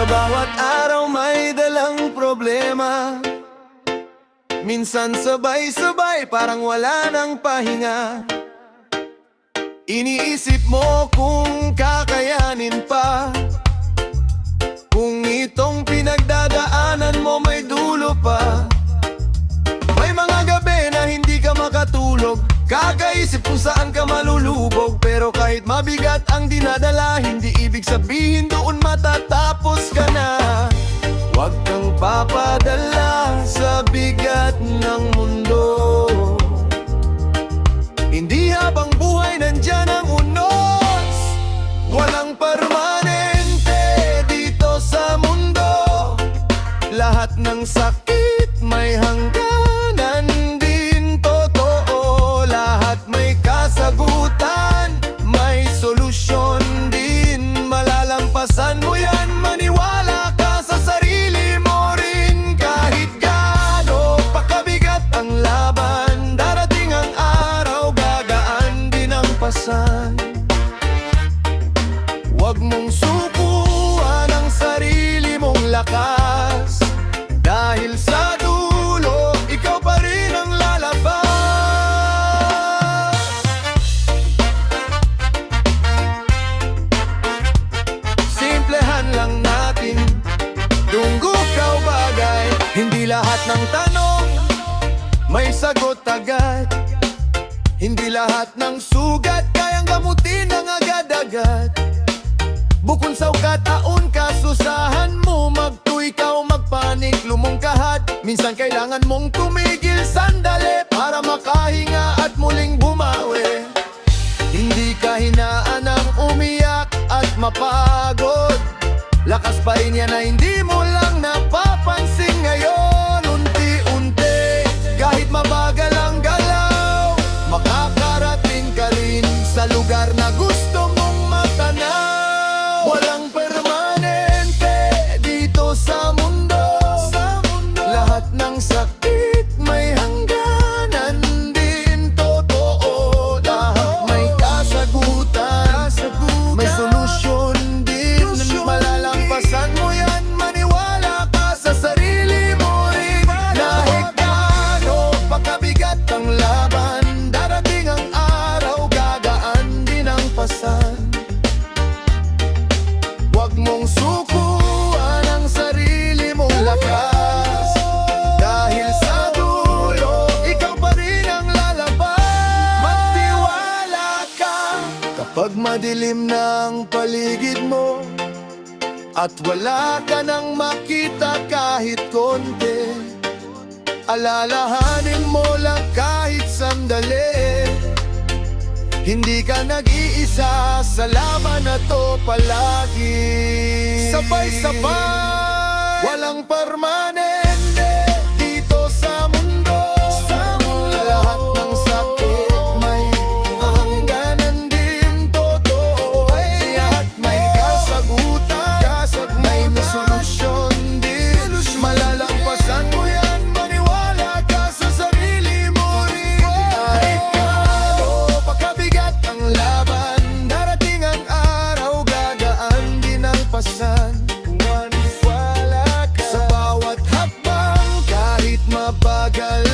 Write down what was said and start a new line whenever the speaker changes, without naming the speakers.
Sa bawat araw may dalang problema, minsan sabay-sabay parang wala nang pahinga. Iniisip mo kung kakayanin pa, kung itong pinagdadaanan mo may dulo pa. May mga gabi na hindi ka makatulog, kakaisip kung saan ka malulubog. Pero kahit mabigat ang dinadala, hindi ibig sabihin doon matatapos ka na. Huwag kang papadala sa bigat ng mundo, hindi habang buhay nandyan ang unos. Walang permanente dito sa mundo, lahat ng sakit may hangganan din totoo. Lahat may kasagutan, may solusyon din. Malalampasan mo yan, maniwala ka sa sarili mo rin. Kahit gaano pakabigat ang laban, darating ang araw, gagaan din ang pasan. Huwag mong subuan ang sarili mong lakas, dahil sa dulo, ikaw pa rin ang lalabas. Simplehan lang natin, tunggukaw bagay. Hindi lahat ng tanong may sagot agad, hindi lahat ng sugat kayang gamutin ng agad-agad. Bukod sa ukataon, kasusahan mo magtuikaw, magpanik, lumungkahad. Minsan kailangan mong tumigil sandali para makahinga at muling bumawi. Hindi ka hinaan ng umiyak at mapagod, lakas pa rin yan na hindi mo lang napapansin ngayon. Unti-unti, kahit mabagal ang galaw, makakarating ka rin sa lugar na gusto mong matanaw. Walang permanente dito sa mundo, lahat ng sakit may hangganan din totoo. Lahat may kasagutan, may solusyon din. Malalampasan mo yan, maniwala ka sa sarili mo rin. Kahit gaano pakabigat ang laban, darating ang araw, gagaan din ang pasan. Huwag mong sukuan ang sarili mong lakas, dahil sa dulo, ikaw pa rin ang lalabas. Magtiwala ka kapag madilim ng paligid mo at wala ka nang makita kahit konti. Alalahanin mo lang kahit sandali, hindi ka nag-iisa sa laban na to palagi. Sabay-sabay, walang permanente dito sa mundo, lahat ng sakit may hangganan din totoo. Lahat may kasagutan, may solusyon din. Malalampasan mo yan, maniwala ka sa sarili mo rin. Kahit gaano pakabigat ang laban, darating ang araw, gagaan din ang pasan. Maniwala ka sa bawat hakbang, kahit mabagal